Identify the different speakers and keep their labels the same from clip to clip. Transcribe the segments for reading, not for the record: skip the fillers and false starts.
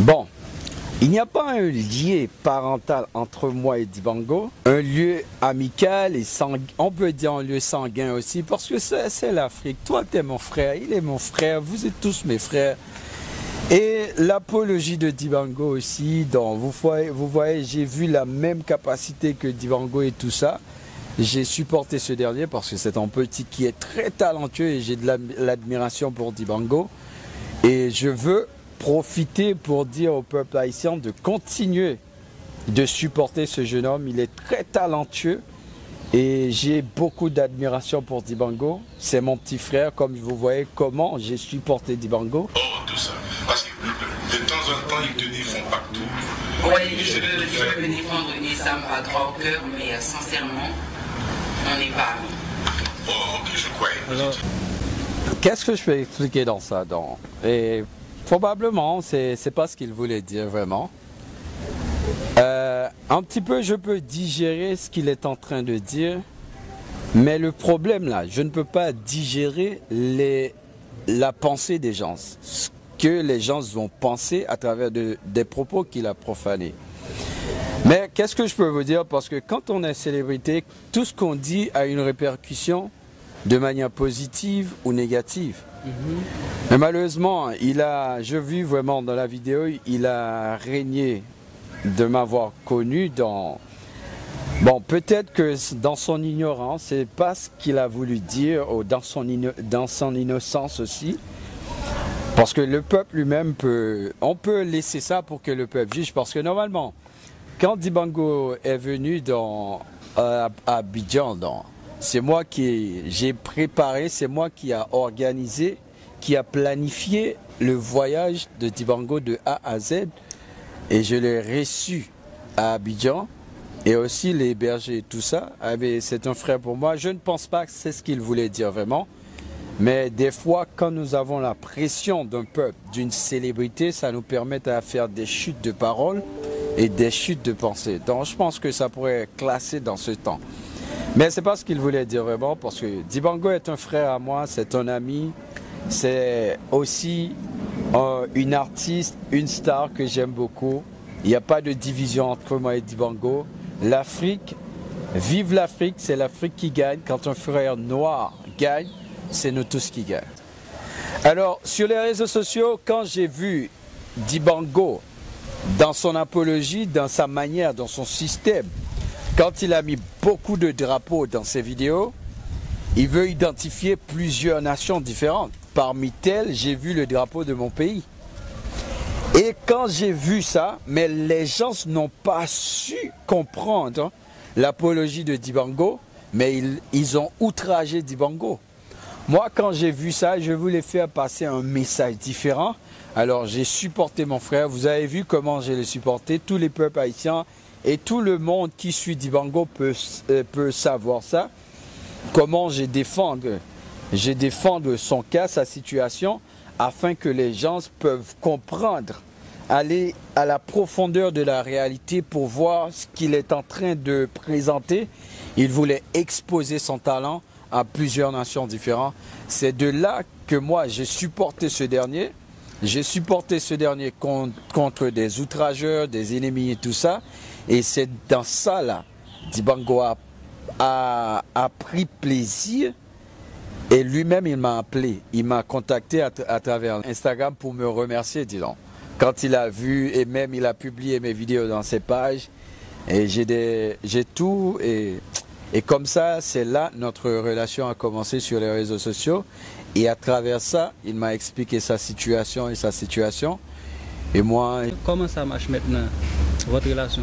Speaker 1: Bon, il n'y a pas un lien parental entre moi et Dibango, un lieu amical et sanguin, on peut dire un lieu sanguin aussi, parce que c'est l'Afrique. Toi, tu es mon frère, il est mon frère, vous êtes tous mes frères. Et l'apologie de Dibango aussi, donc vous voyez, j'ai vu la même capacité que Dibango et tout ça. J'ai supporté ce dernier parce que c'est un petit qui est très talentueux et j'ai de l'admiration pour Dibango. Et je veux profiter pour dire au peuple haïtien de continuer de supporter ce jeune homme. Il est très talentueux et j'ai beaucoup d'admiration pour Dibango. C'est mon petit frère, comme vous voyez comment j'ai supporté Dibango.
Speaker 2: Oh, tout ça. Parce que de temps en temps, ils te défendent partout.
Speaker 3: Oui, je peux me défendre et ça me va droit au cœur, mais sincèrement, on n'est pas amis.
Speaker 2: Oh, ok, je crois.
Speaker 1: Alors, qu'est-ce que je peux expliquer dans ça donc? Et probablement, c'est pas ce qu'il voulait dire vraiment. Un petit peu, je peux digérer ce qu'il est en train de dire, mais le problème là, je ne peux pas digérer la pensée des gens, ce que les gens vont penser à travers des propos qu'il a profanés. Mais qu'est-ce que je peux vous dire? Parce que quand on est célébrité, tout ce qu'on dit a une répercussion de manière positive ou négative. Mais malheureusement, je vis vraiment dans la vidéo, il a régné de m'avoir connu dans... Bon, peut-être que dans son ignorance, c'est pas ce qu'il a voulu dire, ou dans son innocence aussi. Parce que le peuple lui-même on peut laisser ça pour que le peuple juge. Parce que normalement, quand Dibango est venu à Abidjan, c'est moi j'ai préparé, c'est moi qui a organisé, qui a planifié le voyage de Dibango de A à Z. Et je l'ai reçu à Abidjan. Et aussi les bergers et tout ça. C'est un frère pour moi. Je ne pense pas que c'est ce qu'il voulait dire vraiment. Mais des fois, quand nous avons la pression d'un peuple, d'une célébrité, ça nous permet de faire des chutes de parole et des chutes de pensée. Donc je pense que ça pourrait être classé dans ce temps. Mais ce n'est pas ce qu'il voulait dire vraiment, parce que Dibango est un frère à moi, c'est un ami, c'est aussi une artiste, une star que j'aime beaucoup. Il n'y a pas de division entre moi et Dibango. L'Afrique, vive l'Afrique, c'est l'Afrique qui gagne. Quand un frère noir gagne, c'est nous tous qui gagnent. Alors, sur les réseaux sociaux, quand j'ai vu Dibango dans son apologie, dans sa manière, dans son système, quand il a mis beaucoup de drapeaux dans ses vidéos, il veut identifier plusieurs nations différentes. Parmi telles, j'ai vu le drapeau de mon pays. Et quand j'ai vu ça, mais les gens n'ont pas su comprendre l'apologie de Dibango, mais ils ont outragé Dibango. Moi, quand j'ai vu ça, je voulais faire passer un message différent. Alors, j'ai supporté mon frère. Vous avez vu comment je l'ai supporté. Tous les peuples haïtiens et tout le monde qui suit Dibango peut savoir ça. Comment je défends son cas, sa situation, afin que les gens peuvent comprendre, aller à la profondeur de la réalité pour voir ce qu'il est en train de présenter. Il voulait exposer son talent à plusieurs nations différentes. C'est de là que moi j'ai supporté ce dernier. J'ai supporté ce dernier contre des outrageurs, des ennemis et tout ça. Et c'est dans ça là, Dibango a pris plaisir. Et lui-même, il m'a appelé, il m'a contacté à travers Instagram pour me remercier, disons. Quand il a vu, et même il a publié mes vidéos dans ses pages, et j'ai tout, et comme ça, c'est là notre relation a commencé sur les réseaux sociaux. Et à travers ça, il m'a expliqué sa situation et sa situation. Et moi...
Speaker 4: Comment ça marche maintenant, votre relation?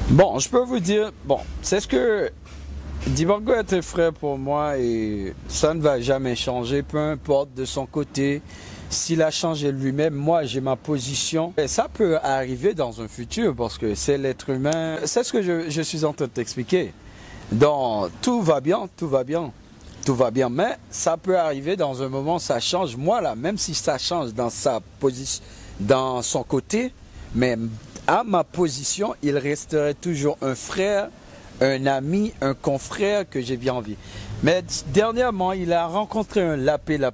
Speaker 1: Bon, je peux vous dire, bon, c'est ce que... Dibango est un frère pour moi et ça ne va jamais changer, peu importe de son côté. S'il a changé lui-même, moi j'ai ma position. Et ça peut arriver dans un futur parce que c'est l'être humain. C'est ce que je suis en train de t'expliquer. Donc tout va bien, tout va bien, tout va bien. Mais ça peut arriver dans un moment, ça change. Moi là, même si ça change dans sa position, dans son côté, mais à ma position, il resterait toujours un frère, un ami, un confrère que j'ai bien envie. Mais dernièrement, il a rencontré un lapé là.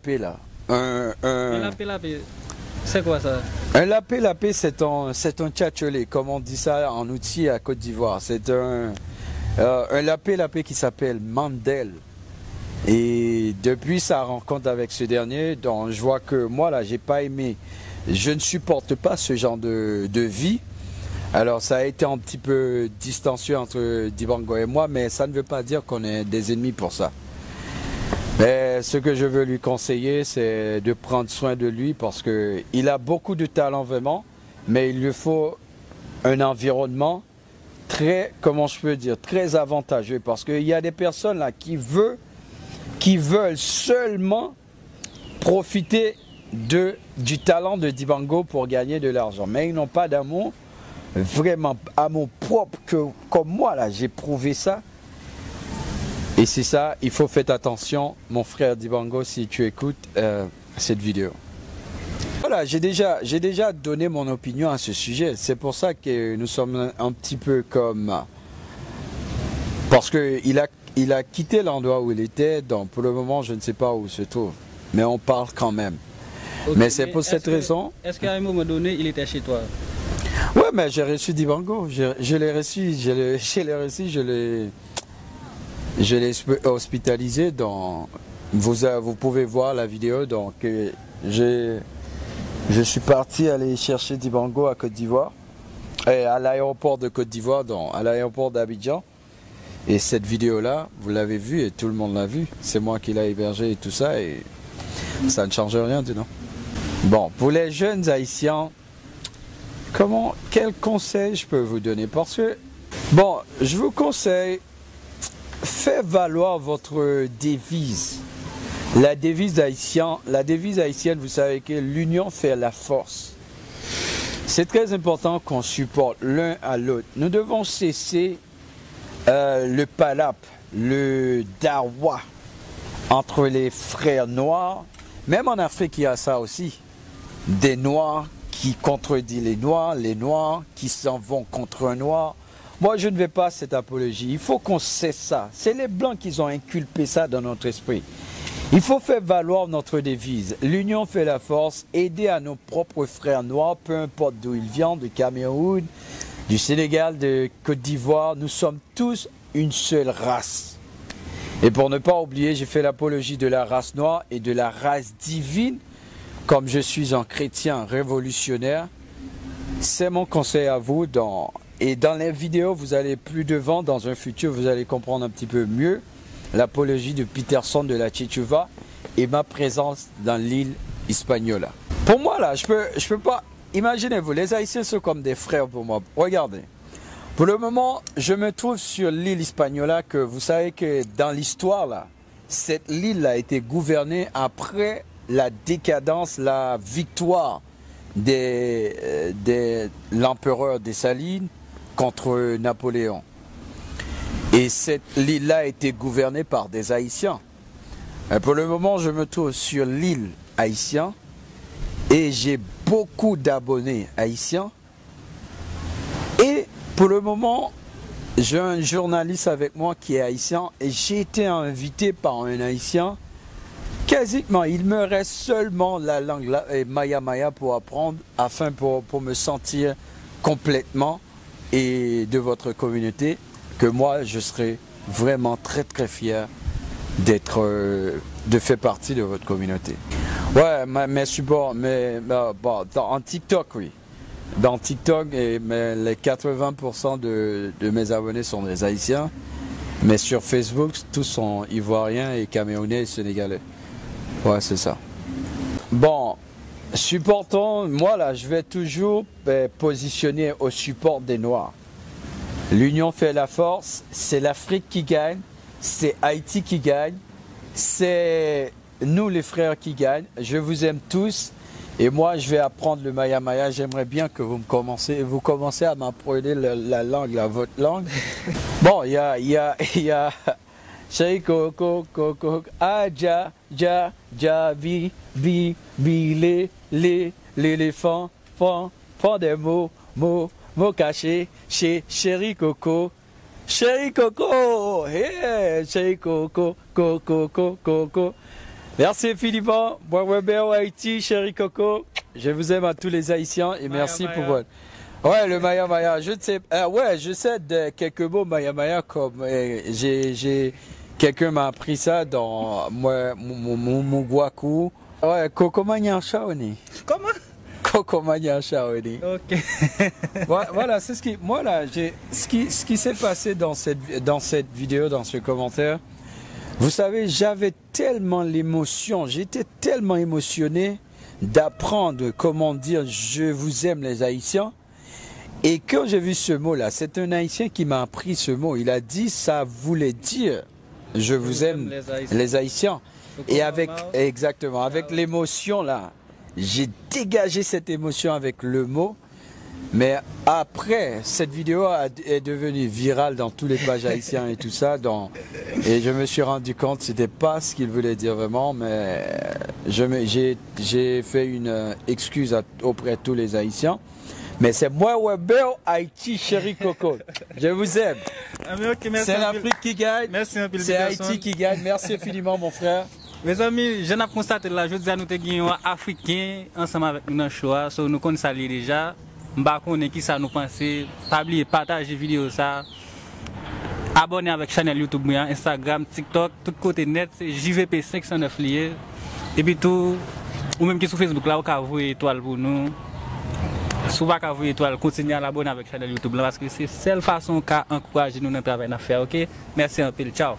Speaker 4: Un lapé, c'est quoi ça?
Speaker 1: Un lapé, c'est un tchatchelé, comme on dit ça en outil à Côte d'Ivoire. C'est un lapé qui s'appelle Mandel. Et depuis sa rencontre avec ce dernier, donc, je vois que moi là, j'ai pas aimé. Je ne supporte pas ce genre de vie. Alors ça a été un petit peu distancié entre Dibango et moi, mais ça ne veut pas dire qu'on est des ennemis pour ça. Mais ce que je veux lui conseiller, c'est de prendre soin de lui parce qu'il a beaucoup de talent vraiment, mais il lui faut un environnement très, comment je peux dire, très avantageux. Parce qu'il y a des personnes là qui veulent seulement profiter du talent de Dibango pour gagner de l'argent. Mais ils n'ont pas d'amour, vraiment amour propre, comme moi là, j'ai prouvé ça. Et c'est ça, il faut faire attention, mon frère Dibango, si tu écoutes cette vidéo. Voilà, j'ai déjà donné mon opinion à ce sujet. C'est pour ça que nous sommes un petit peu comme... Parce qu'il a quitté l'endroit où il était, donc pour le moment, je ne sais pas où il se trouve. Mais on parle quand même. Okay, mais c'est pour cette raison...
Speaker 4: Est-ce qu'à un moment donné, il était chez toi?
Speaker 1: Ouais, mais j'ai reçu Dibango. Je l'ai reçu, je l'ai hospitalisé. Vous pouvez voir la vidéo. Donc, je suis parti aller chercher Dibango à Côte d'Ivoire, à l'aéroport de Côte d'Ivoire, à l'aéroport d'Abidjan. Et cette vidéo-là, vous l'avez vue et tout le monde l'a vue. C'est moi qui l'ai hébergé et tout ça. Et ça ne change rien, non? Bon, pour les jeunes haïtiens, quel conseil je peux vous donner? Parce que, bon, je vous conseille, faites valoir votre devise. La devise haïtienne, vous savez que l'union fait la force. C'est très important qu'on supporte l'un à l'autre. Nous devons cesser le palap, le dawa entre les frères noirs. Même en Afrique, il y a ça aussi. Des noirs qui contredisent les noirs qui s'en vont contre un noir. Moi, je ne vais pas à cette apologie. Il faut qu'on cesse ça. C'est les Blancs qui ont inculpé ça dans notre esprit. Il faut faire valoir notre devise. L'union fait la force. Aider à nos propres frères noirs, peu importe d'où ils viennent, du Cameroun, du Sénégal, de Côte d'Ivoire. Nous sommes tous une seule race. Et pour ne pas oublier, j'ai fait l'apologie de la race noire et de la race divine. Comme je suis un chrétien révolutionnaire, c'est mon conseil à vous. Et dans les vidéos, vous allez plus devant, dans un futur, vous allez comprendre un petit peu mieux l'apologie de Peterson de la Tchétchouva et ma présence dans l'île Hispaniola. Pour moi, là, je peux pas... Imaginez-vous, les Haïtiens sont comme des frères pour moi. Regardez. Pour le moment, je me trouve sur l'île Hispaniola, que vous savez que dans l'histoire, là, cette île a été gouvernée après la décadence, la victoire de l'empereur Dessalines contre Napoléon. Et cette île-là a été gouvernée par des Haïtiens. Et pour le moment, je me trouve sur l'île haïtienne et j'ai beaucoup d'abonnés haïtiens. Et pour le moment, j'ai un journaliste avec moi qui est haïtien et j'ai été invité par un haïtien. Quasiment, il me reste seulement la langue maya pour apprendre, afin pour me sentir complètement et de votre communauté, que moi je serai vraiment très très fier de faire partie de votre communauté. Ouais, mes supports, bon, en TikTok, oui. Dans TikTok, les 80% de mes abonnés sont des Haïtiens, mais sur Facebook, tous sont Ivoiriens et Camerounais et Sénégalais. Ouais, c'est ça. Bon, supportons, moi là, je vais toujours positionner au support des Noirs. L'union fait la force, c'est l'Afrique qui gagne, c'est Haïti qui gagne, c'est nous les frères qui gagnent. Je vous aime tous et moi je vais apprendre le maya maya. J'aimerais bien que vous commencez à m'apprendre la langue, votre langue. Bon, il y a Chéri Coco, Coco, Aja, Ja, Ja, Bi, l'éléphant, fan des mots cachés, Chéri Coco, hey, Chéri Coco, Coco. Merci Philippe, bon Haïti, Chéri Coco. Je vous aime à tous les Haïtiens et
Speaker 4: Maya,
Speaker 1: merci
Speaker 4: Maya.
Speaker 1: pour votre... Ouais, le Maya Maya, je ne sais... ouais, je sais de quelques mots Maya Maya comme... Quelqu'un m'a appris ça dans mon Gwaku. Ouais, Kokomanya Shaoni.
Speaker 4: Comment?
Speaker 1: Kokomanya Shaoni.
Speaker 4: Ok.
Speaker 1: Voilà, c'est ce qui... Moi, là, ce qui s'est passé dans cette vidéo, dans ce commentaire, vous savez, j'avais tellement l'émotion, j'étais tellement émotionné d'apprendre comment dire « je vous aime les Haïtiens ». Et quand j'ai vu ce mot-là, c'est un Haïtien qui m'a appris ce mot. Il a dit ça voulait dire « je vous aime les Haïtiens ». Et avec, exactement, avec l'émotion là, j'ai dégagé cette émotion avec le mot. Mais après, cette vidéo est devenue virale dans tous les pages haïtiennes et tout ça. Et je me suis rendu compte que ce n'était pas ce qu'il voulait dire vraiment. Mais j'ai fait une excuse auprès de tous les Haïtiens. Mais c'est moi, Weber, Haïti, chéri Coco. Je vous aime. C'est l'Afrique qui gagne.
Speaker 4: Merci un peu.
Speaker 1: C'est Haïti qui gagne. Merci infiniment, mon frère.
Speaker 4: Mes amis, je n'ai constaté là, je dis à nous que nous Africains ensemble avec nous dans le choix, nous connaissons ça déjà. M'ba connaît qui ça nous penser, pas oublier partager vidéo ça. Abonnez avec chaîne YouTube, Instagram, TikTok, tout côté net, c'est JVP 509 lié. Et puis tout ou même qui sur Facebook là, vous pouvez voir étoile pour nous. Souvent quand vous étoile, continuez à l'abonner avec chaîne YouTube là parce que c'est la seule façon qu'à encourager nous dans le travail à faire, OK? Merci un peu, ciao.